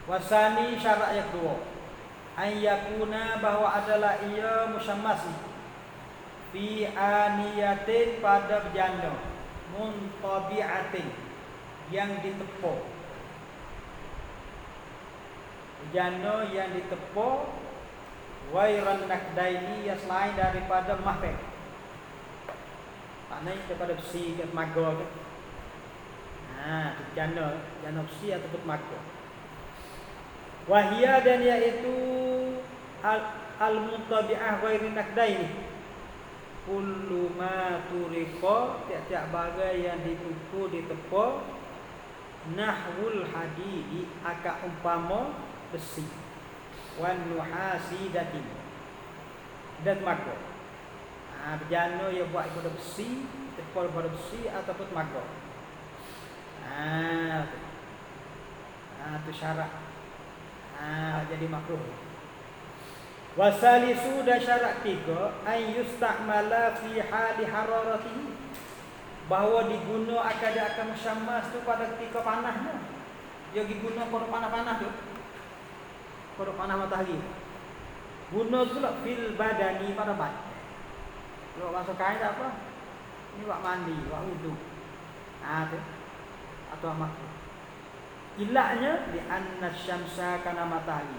Wasani, syarat yang kedua, ayyakuna, bahwa adalah ia musammas fi aniyatin, pada berjana, muntabi'atin, yang ditepuk. Berjana yang ditepuk, wairan nakdaini, yang selain daripada mahfek, maknanya daripada besi ke temaga ke. Jana besi atau temaga. Wahia, dan iaitu al-muntabi'ah wairan nakdaini, kullu ma turiko, tiap-tiap bagai yang dituku, ditepuk, nahwul hadidi, akak umpama besi, wan nuhasi datin, dan makruh. Berjana ia buat pada besi, tepal pada besi ataupun makruh. Itu syarat. Jadi makruh. Wasalisu dan syarat 3 ay yustamala fi hali hararatihi, bahawa diguna akan musyammas tu pada ketika panasnya. Dia diguna pada panas-panas tu. Pada panas matahari. Guna pula fil badani pada badan. Kalau masuk kain tak apa. Ini buat mandi, buat wudu. Tu atau makruh. Ilahnya di anna syamsa kana matahari.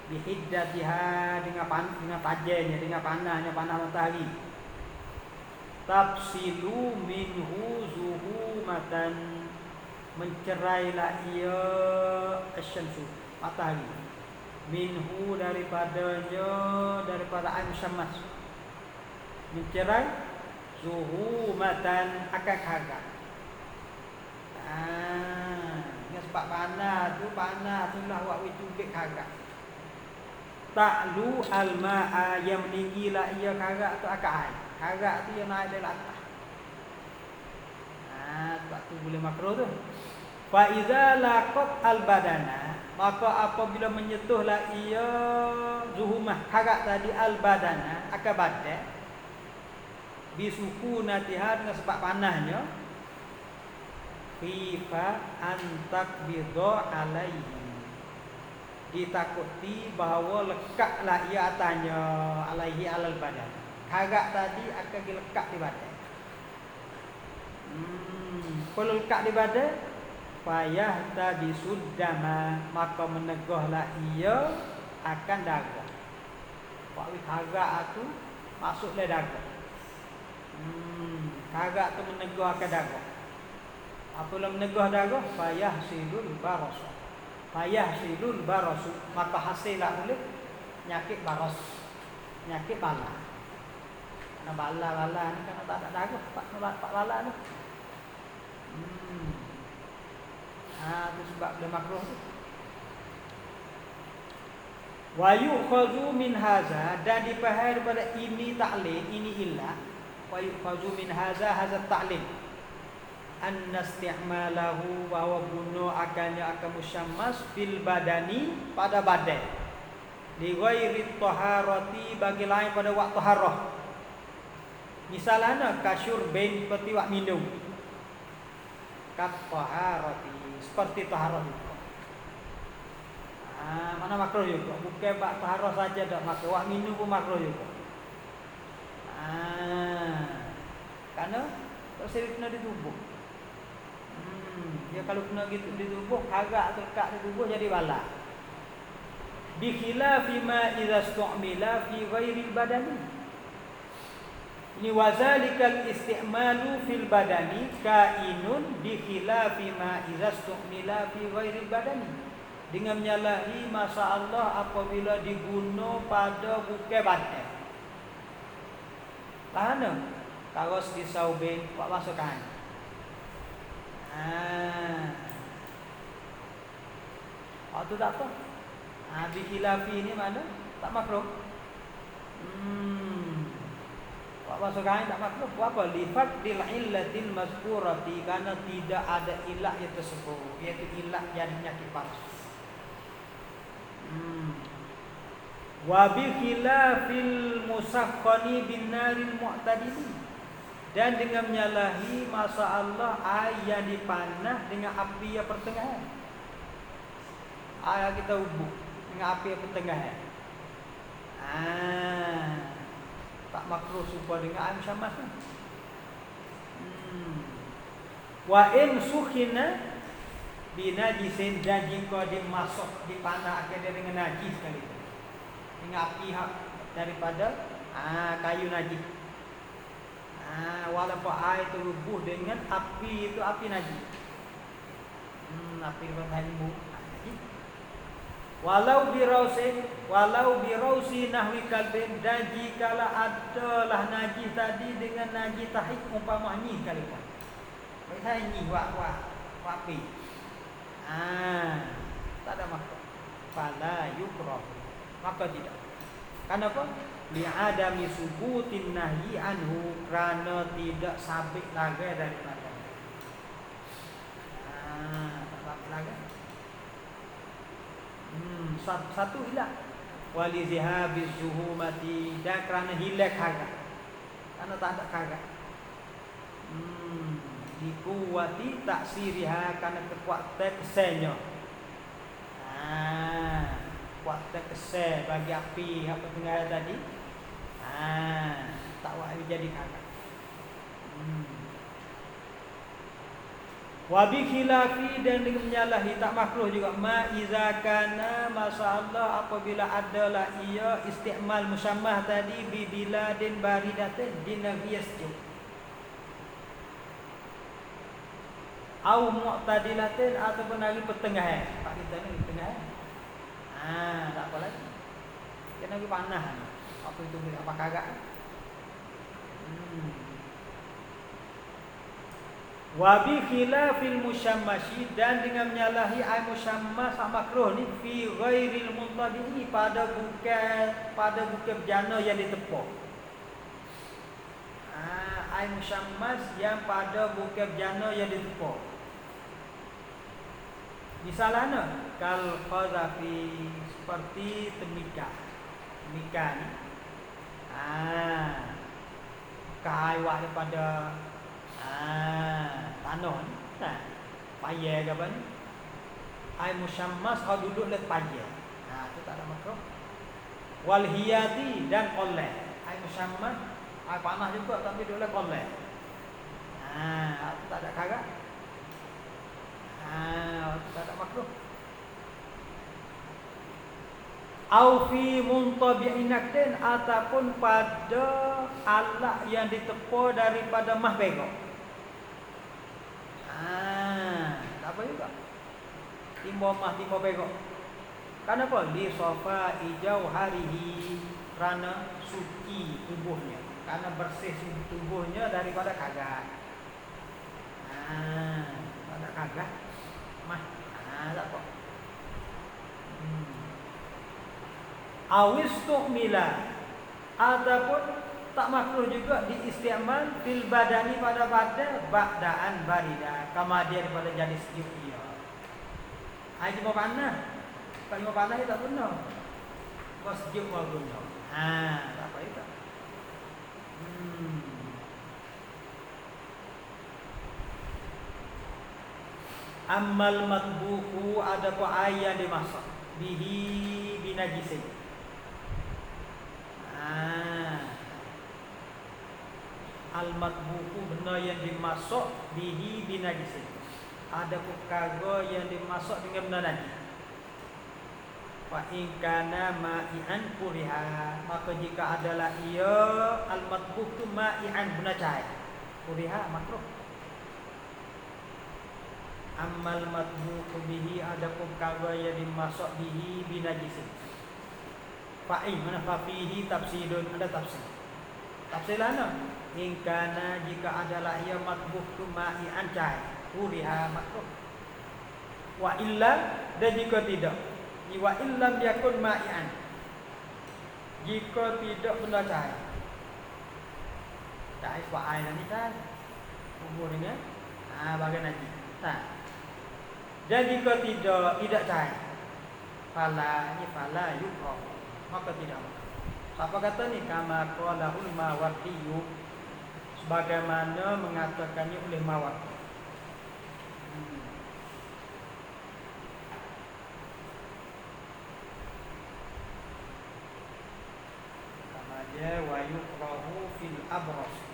Bihiddatiha dengan tajamnya, dengan panahnya matahari. Tafsilu minhu zuhumatan, mencerailah ia asyamsu, matahari. Minhu daripada ain syammas. Mencerai zuhumatan akan kagak. Dengan sebab panah tu lah wak witubik kagak. Ta'lu al-ma'a, yang meninggilah ia kagak tu akan air. Kagak tu yang naik dari atas. Sebab tu boleh makruh tu. Fa iza laqat al-badana, maka apabila menyentuhlah ia zuhumah kagak tadi al-badana akan badan, bisukunatiha, dengan sebab panahnya, khifa an takbidha alaihi, ditakuti bahawa lekatlah ia atasnya, alaihi alal badan. Kagak tadi akan dilekat di badan. Kalau lekat di badan, payah tabisud dama, maka menegahlah ia akan darah. Pak kagak tu masuklah darah. Kagak tu menegah akan darah. Apabila menegah darah, payah silul baros. Payah silul baros, maka hasillah oleh penyakit baros, penyakit bala. Karena bala ni kan tak ada darah, pak bala ni. Itu sebab dia makruh tu. Wa yu'khadhu min hadza, dan dipahami daripada ini ta'lil, ini illah. Wa yu'khadhu min hadza ta'lil. Anna isti'malahu, bahwa guna akan musyammas fil badani, pada badan, li ghairi taharati, bagi lain pada waktu taharah. Misalnya kasyur bain, seperti wak minum. Kat taharati, seperti taharah juga. Mana makruh juga. Bukan bak taharah saja dak makruh, wak minum pun makruh juga. Karena terus kena di tubuh. Dia kalau kena gitu di tubuh, agak terkat di tubuh jadi bala. Bi khilafi ma idza stu'mila fi ghairi badani. Ini wazalikal isti'malu fil badani kainun bi khilafi ma idza stu'mila fi ghairi badani. Dengan menyalahi masa Allah apabila diguna pada bukan badan. Lahana karos di saubin buat masukkan. Itu tak apa. Bi khilafi ni mana? Tak makruh. Buat masuk kain tak makruh. Buat apa? Lifat dil illatil mazkurati, karena tidak ada ilah yang tersebut, iaitu ilah yang penyakit panas. Wa bi khilafil musakhkhani bin naril mu'tadili, dan dengan menyalahi masa Allah air yang dipanah dengan api yang pertengahan. Air kita ubuk dengan api yang pertengahan. Tak makruh supaya dengan air musyammas tu. Wa in sukhina binajisin, dan jika dia masuk di panah akhirnya dengan najis sekali, dengan api daripada kayu najis. Walaupun air itu rubuh dengan api, itu api najis. Api berhanyut najis. Walau birausi nahwi kalbin, dan jikalau adalah najis tadi dengan najis tahik umpama ni kali kan. Saya ni wak api. Tak ada makruh. Fala yukrah, maka tidak. Kenapa? li'adami subutin nahyi anhu, kerana tidak sabit lagi daripada. Tak sabit lagi. Satu hilang. Wali zihabiz zuhumati, dan kerana hilang harga. Karena tak ada harga. Dikuwati taksiriha, karena kekuatan kesennya. Kuatan kesen bagi api apa tengah tadi. Tak wahai jadi kakak. Wabi khilafi, dan dengan menyalahi tak makruh juga ma iza kana masalah apabila adalah ia istimal musammah tadi bi biladin baridatin di negeri sejuk, au mu'tadilatin ataupun negeri pertengahan. Pak kita ni pertengahan. Tak apa lagi. Kena negeri panah. Apa itu apa kagak? Wa bi khilafil musyammashi, dan dengan menyalahi ai musyammas makruh ni fi ghairil muntadi, pada bukan bejana yang ditepuk. Ai musyammas yang pada bukan bejana yang ditepuk. Misalnya kal qazafi, seperti temika. Temika ni kai wak daripada tanah ni, payah ke apa ni, ai musyammas kau duduk le payah, tu tak ada makruh. Wal hiyati, dan qoleh, ai musyammas ai panah juga tapi duduk le qoleh, tu tak ada kagak, tu tak ada makruh. Au fi muntabi'in naktin, ataupun pada alat yang ditepuk daripada mah begok. Tak apa juga. Timbo mah, timbo begok. Kenapa? Li sofa ijau harihi, kerana suci tubuhnya, karena bersih tubuhnya daripada kagak. Ada kagak mah, tak apa. Awis tu'mila, ataupun tak makruh juga diistiamal fil badani, pada badan ba'daan barida, kemudian daripada jadi sejuk dia. Cuma panah. Kalau cuma panah tak guna. Kau sejuk mau guna. Tak apa itu. Ammal matbuku, ada pun air yang dimasak bihi binajisin. Al-matbuku, benda yang dimasak bihi binajisin, ada perkara yang dimasak dengan benda najis. Fa in kana ma'ian kuriha, maka jika adalah ia al-matbuk tu ma'ian, benda cair, kuriha makruh. Ammal matbuku bihi, ada perkara yang dimasak bihi binajisin. Fa'in, mana fafihi tafsirun, ada tafsir. Tafsir mana? Ingkana, jika adalah ia matbuh tu ma'i'an cair, kuriha makruh. Wa illa, dan jika tidak, wa illam yakun ma'i'an, jika tidak benda cair. Cair wa air ni cair, umur dengan bagian najis. Dan jika tidak cair, fala yukrah, maka tidak. Apa kata ni? Kama qalahul Mawardi, sebagaimana mengatakannya oleh Mawardi. Kama dia wa yukrahu fil abras.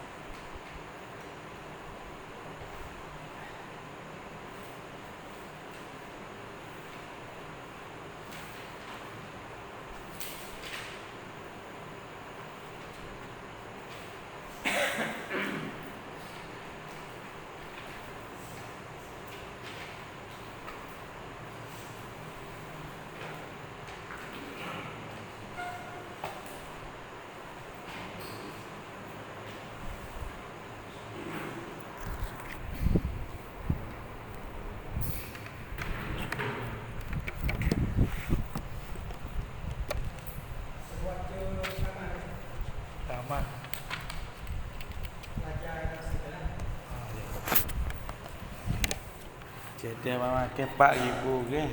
Cedek bang makan 4,000 ke.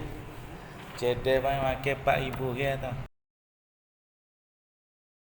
Cedek bang makan 4,000 ke tau.